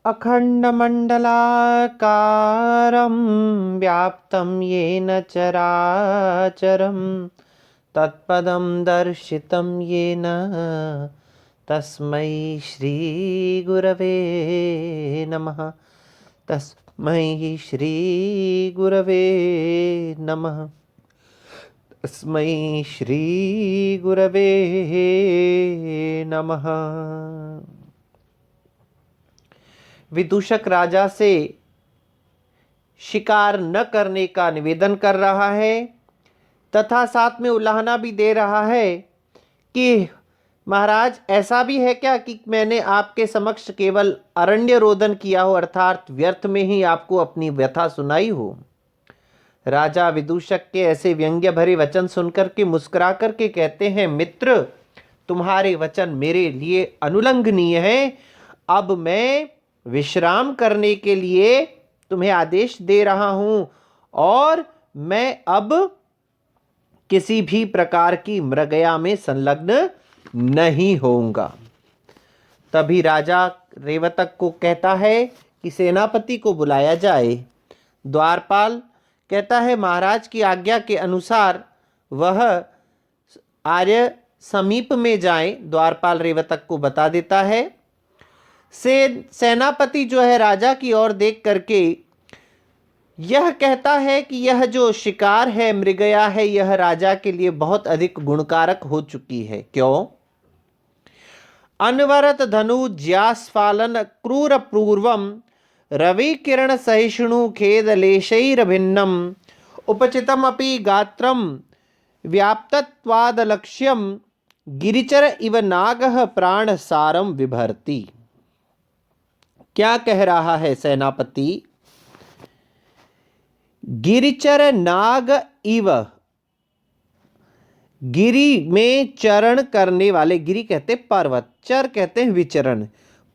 अखण्डमण्डलाकारं व्याप्तं येन चराचरं तत्पदं दर्शितं येन तस्मै श्रीगुरवे नमः। तस्मै श्रीगुरवे नमः। तस्मै श्रीगुरवे नमः। विदूषक राजा से शिकार न करने का निवेदन कर रहा है तथा साथ में उलाहना भी दे रहा है कि महाराज, ऐसा भी है क्या कि मैंने आपके समक्ष केवल अरण्य रोदन किया हो, अर्थात व्यर्थ में ही आपको अपनी व्यथा सुनाई हो। राजा विदूषक के ऐसे व्यंग्य भरे वचन सुनकर के मुस्कुरा करके कहते हैं, मित्र, तुम्हारे वचन मेरे लिए अनुलंघनीय है। अब मैं विश्राम करने के लिए तुम्हें आदेश दे रहा हूं और मैं अब किसी भी प्रकार की मृगया में संलग्न नहीं होऊंगा। तभी राजा रेवतक को कहता है कि सेनापति को बुलाया जाए। द्वारपाल कहता है, महाराज की आज्ञा के अनुसार वह आर्य समीप में जाए। द्वारपाल रेवतक को बता देता है। सेनापति जो है राजा की ओर देख करके यह कहता है कि यह जो शिकार है, मृगया है, यह राजा के लिए बहुत अधिक गुणकारक हो चुकी है। क्यों? अनवरत धनु ज्यास्फालन क्रूर पूर्वम रवि किरण सहिष्णु खेद लेशैरभिन्नम उपचितम अपि गात्रम व्याप्तत्वाद लक्ष्यम गिरिचर इव नागः प्राण सारम विभर्ति। क्या कह रहा है सेनापति? गिरिचर नाग इव, गिरी में चरण करने वाले, गिरी कहते पर्वत, चर कहते हैं विचरण,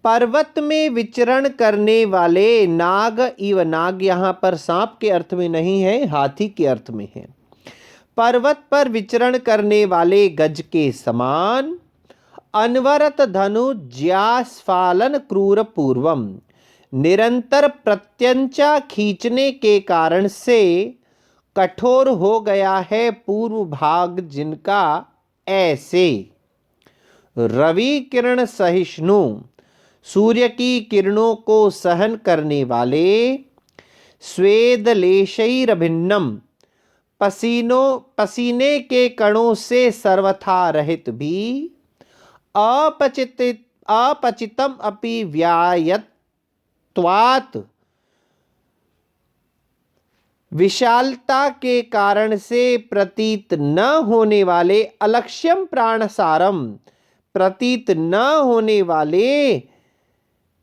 पर्वत में विचरण करने वाले नाग इव, नाग यहां पर सांप के अर्थ में नहीं है, हाथी के अर्थ में है। पर्वत पर विचरण करने वाले गज के समान, अनवरत धनु ज्यास्फालन क्रूर पूर्वम, निरंतर प्रत्यंचा खींचने के कारण से कठोर हो गया है पूर्व भाग जिनका, ऐसे रवि किरण सहिष्णु, सूर्य की किरणों को सहन करने वाले, स्वेद लेशैरभिन्नम, पसीने के कणों से सर्वथा रहित भी, अपचितम अपि व्यायत्वात्, विशालता के कारण से प्रतीत न होने वाले, अलक्ष्यम प्राण सारम, प्रतीत न होने वाले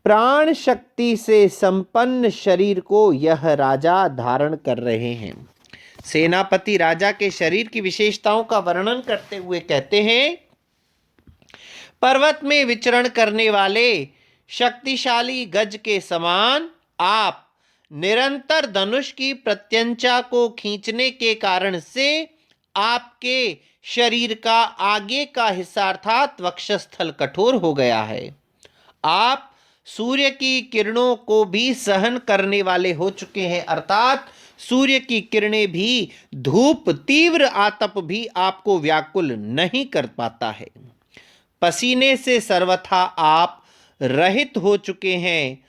प्राण शक्ति से संपन्न शरीर को यह राजा धारण कर रहे हैं। सेनापति राजा के शरीर की विशेषताओं का वर्णन करते हुए कहते हैं, पर्वत में विचरण करने वाले शक्तिशाली गज के समान आप निरंतर धनुष की प्रत्यंचा को खींचने के कारण से आपके शरीर का आगे का हिस्सा अर्थात वक्षस्थल कठोर हो गया है। आप सूर्य की किरणों को भी सहन करने वाले हो चुके हैं, अर्थात सूर्य की किरणें भी, धूप, तीव्र आतप भी आपको व्याकुल नहीं कर पाता है। पसीने से सर्वथा आप रहित हो चुके हैं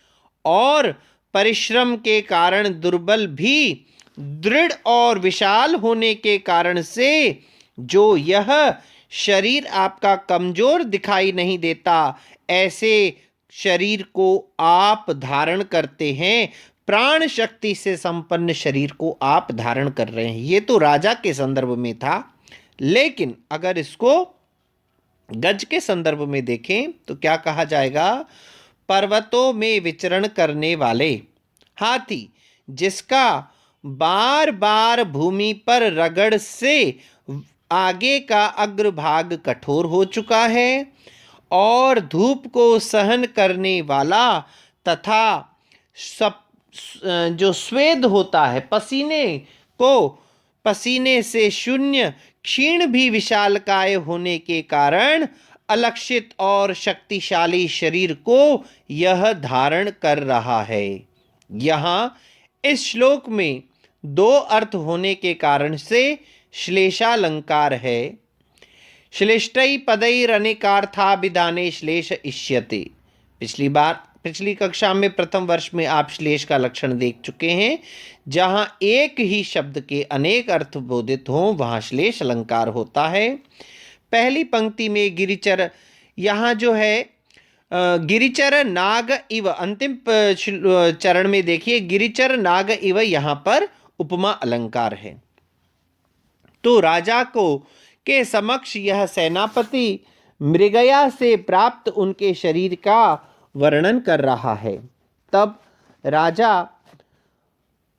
और परिश्रम के कारण दुर्बल भी, दृढ़ और विशाल होने के कारण से जो यह शरीर आपका कमजोर दिखाई नहीं देता, ऐसे शरीर को आप धारण करते हैं। प्राण शक्ति से संपन्न शरीर को आप धारण कर रहे हैं। ये तो राजा के संदर्भ में था, लेकिन अगर इसको गज के संदर्भ में देखें तो क्या कहा जाएगा? पर्वतों में विचरण करने वाले हाथी, जिसका बार बार भूमि पर रगड़ से आगे का अग्रभाग कठोर हो चुका है और धूप को सहन करने वाला तथा जो स्वेद होता है, पसीने से शून्य, क्षीण भी विशालकाय होने के कारण अलक्षित और शक्तिशाली शरीर को यह धारण कर रहा है। यहाँ इस श्लोक में दो अर्थ होने के कारण से श्लेषालंकार है। श्लिष्टै पदैरनेकार्थाभिधाने श्लेष इष्यते। पिछली कक्षा में प्रथम वर्ष में आप श्लेष का लक्षण देख चुके हैं। जहाँ एक ही शब्द के अनेक अर्थ बोधित हों वहाँ श्लेष अलंकार होता है। पहली पंक्ति में गिरिचर, यहाँ जो है गिरिचर नाग इव, अंतिम चरण में देखिए गिरिचर नाग इव, यहाँ पर उपमा अलंकार है। तो राजा को के समक्ष यह सेनापति मृगया से प्राप्त उनके शरीर का वर्णन कर रहा है। तब राजा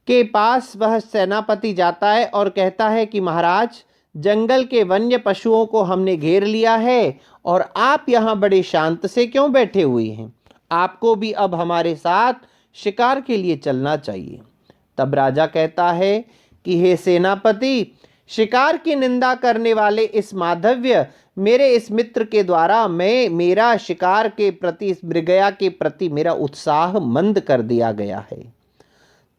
के पास वह सेनापति जाता है और कहता है कि महाराज, जंगल के वन्य पशुओं को हमने घेर लिया है और आप यहाँ बड़े शांत से क्यों बैठे हुए हैं? आपको भी अब हमारे साथ शिकार के लिए चलना चाहिए। तब राजा कहता है कि हे सेनापति, शिकार की निंदा करने वाले इस माधव्य मेरे इस मित्र के द्वारा मेरा शिकार के प्रति, इस मृगया के प्रति मेरा उत्साह मंद कर दिया गया है।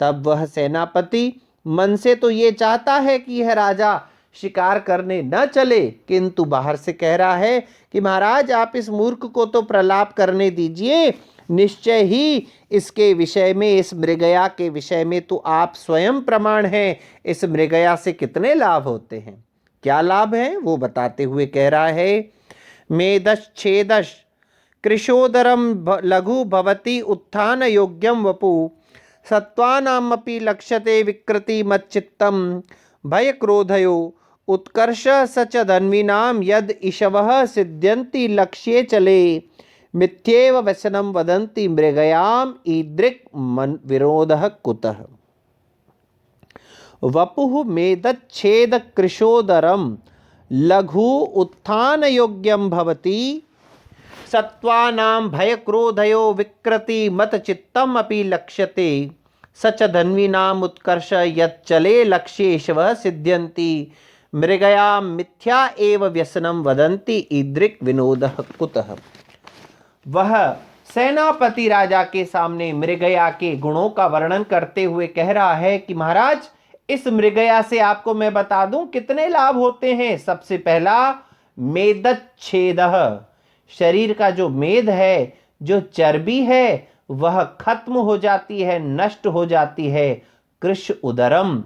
तब वह सेनापति मन से तो ये चाहता है कि यह राजा शिकार करने न चले, किंतु बाहर से कह रहा है कि महाराज आप इस मूर्ख को तो प्रलाप करने दीजिए, निश्चय ही इसके विषय में, इस मृगया के विषय में तो आप स्वयं प्रमाण हैं। इस मृगया से कितने लाभ होते हैं, क्या लाभ है वो बताते हुए कह रहा है, मेदश छेदश कृशोदरम लघु भवति उत्थान योग्यम वपु सत्वानामपि लक्ष्यते विकृति मच्चित्तम भय क्रोधयो उत्कर्ष सच धन्वीनाम यद ईशवः सिद्ध्यन्ति लक्ष्ये चले मिथ्येव वचनम वदन्ति मृगयाम ईदृक् मन विरोधः कुतः। वपुः मेदच्छेद कृशोदरम लघु उत्थान योग्यम भवति सत्वानां भय क्रोधयो विकृति मत चित्तम अपि लक्ष्यते सच धन्वीनाम उत्कर्ष यच्चले लक्ष्येशवः सिद्ध्यन्ति मृगया मिथ्या एव व्यसनम वदन्ति ईदृक् विनोदः कुतः। वह सेनापति राजा के सामने मृगया के गुणों का वर्णन करते हुए कह रहा है कि महाराज, इस मृगया से आपको मैं बता दूं कितने लाभ होते हैं। सबसे पहला, मेदच्छेदः, शरीर का जो मेद है, जो चर्बी है, वह खत्म हो जाती है, नष्ट हो जाती है। कृश उदरम,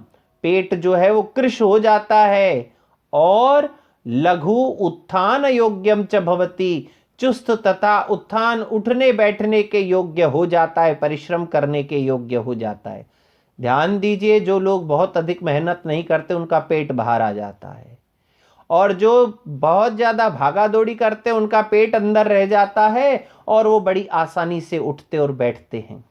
पेट जो है वो कृश हो जाता है। और लघु उत्थान योग्यम च भवति, चुस्त तथा उत्थान, उठने बैठने के योग्य हो जाता है, परिश्रम करने के योग्य हो जाता है। ध्यान दीजिए, जो लोग बहुत अधिक मेहनत नहीं करते उनका पेट बाहर आ जाता है, और जो बहुत ज़्यादा भागा दौड़ी करते हैं उनका पेट अंदर रह जाता है और वो बड़ी आसानी से उठते और बैठते हैं।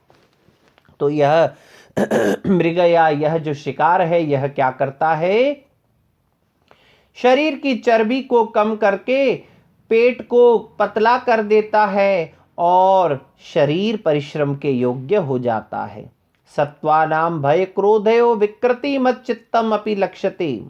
तो यह मृगया, यह जो शिकार है, यह क्या करता है, शरीर की चर्बी को कम करके पेट को पतला कर देता है और शरीर परिश्रम के योग्य हो जाता है। सत्वानाम भय क्रोधयो विकृति मत चित्तम अपि लक्ष्यते।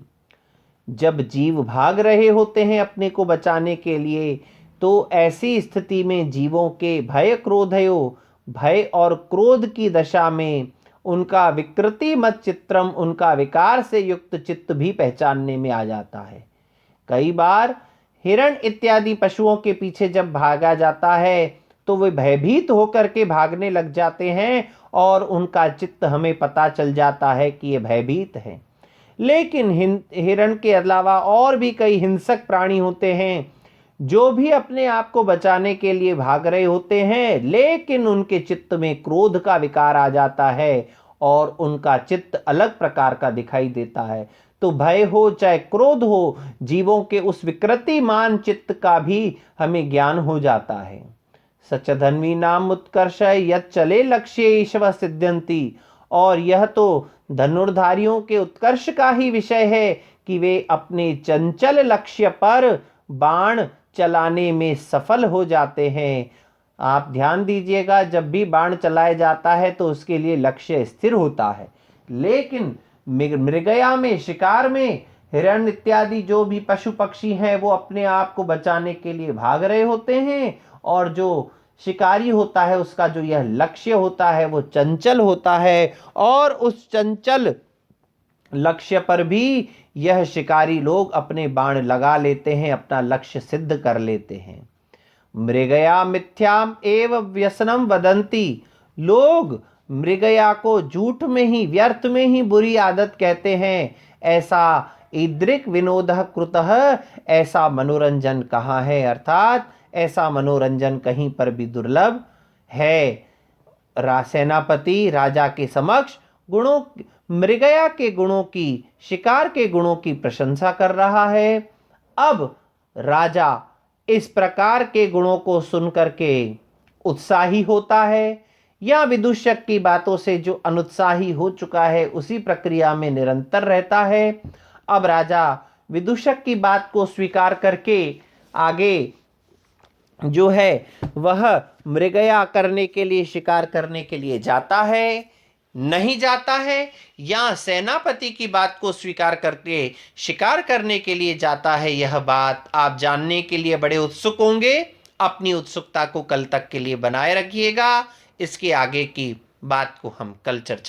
जब जीव भाग रहे होते हैं अपने को बचाने के लिए, तो ऐसी स्थिति में जीवों के भय क्रोधयो, भय और क्रोध की दशा में उनका विकृति मत चित्रम, उनका विकार से युक्त चित्त भी पहचानने में आ जाता है। कई बार हिरण इत्यादि पशुओं के पीछे जब भागा जाता है तो वे भयभीत होकर के भागने लग जाते हैं और उनका चित्त हमें पता चल जाता है कि ये भयभीत है। लेकिन हिरण के अलावा और भी कई हिंसक प्राणी होते हैं जो भी अपने आप को बचाने के लिए भाग रहे होते हैं, लेकिन उनके चित्त में क्रोध का विकार आ जाता है और उनका चित्त अलग प्रकार का दिखाई देता है। तो भय हो चाहे क्रोध हो, जीवों के उस विकृतिमान चित्त का भी हमें ज्ञान हो जाता है। सच धन्वी नाम उत्कर्ष यत् चले लक्ष्य ईश्वर सिद्ध्यंती। और यह तो धनुर्धारियों के उत्कर्ष का ही विषय है कि वे अपने चंचल लक्ष्य पर बाण चलाने में सफल हो जाते हैं। आप ध्यान दीजिएगा, जब भी बाण चलाया जाता है तो उसके लिए लक्ष्य स्थिर होता है, लेकिन मृगया में, शिकार में हिरण इत्यादि जो भी पशु पक्षी हैं वो अपने आप को बचाने के लिए भाग रहे होते हैं, और जो शिकारी होता है उसका जो यह लक्ष्य होता है वो चंचल होता है, और उस चंचल लक्ष्य पर भी यह शिकारी लोग अपने बाण लगा लेते हैं, अपना लक्ष्य सिद्ध कर लेते हैं। मृगया मिथ्याम एव व्यसनम वदंती, लोग मृगया को झूठ में ही, व्यर्थ में ही बुरी आदत कहते हैं। ऐसा ईदृक विनोद कृतः, ऐसा मनोरंजन कहाँ है, अर्थात ऐसा मनोरंजन कहीं पर भी दुर्लभ है। सेनापति राजा के समक्ष गुणों, मृगया के गुणों की, शिकार के गुणों की प्रशंसा कर रहा है। अब राजा इस प्रकार के गुणों को सुनकर के उत्साही होता है, या विदूषक की बातों से जो अनुत्साही हो चुका है उसी प्रक्रिया में निरंतर रहता है। अब राजा विदूषक की बात को स्वीकार करके आगे जो है वह मृगया करने के लिए, शिकार करने के लिए जाता है, नहीं जाता है, या सेनापति की बात को स्वीकार करके शिकार करने के लिए जाता है, यह बात आप जानने के लिए बड़े उत्सुक होंगे। अपनी उत्सुकता को कल तक के लिए बनाए रखिएगा। इसके आगे की बात को हम कल चर्चा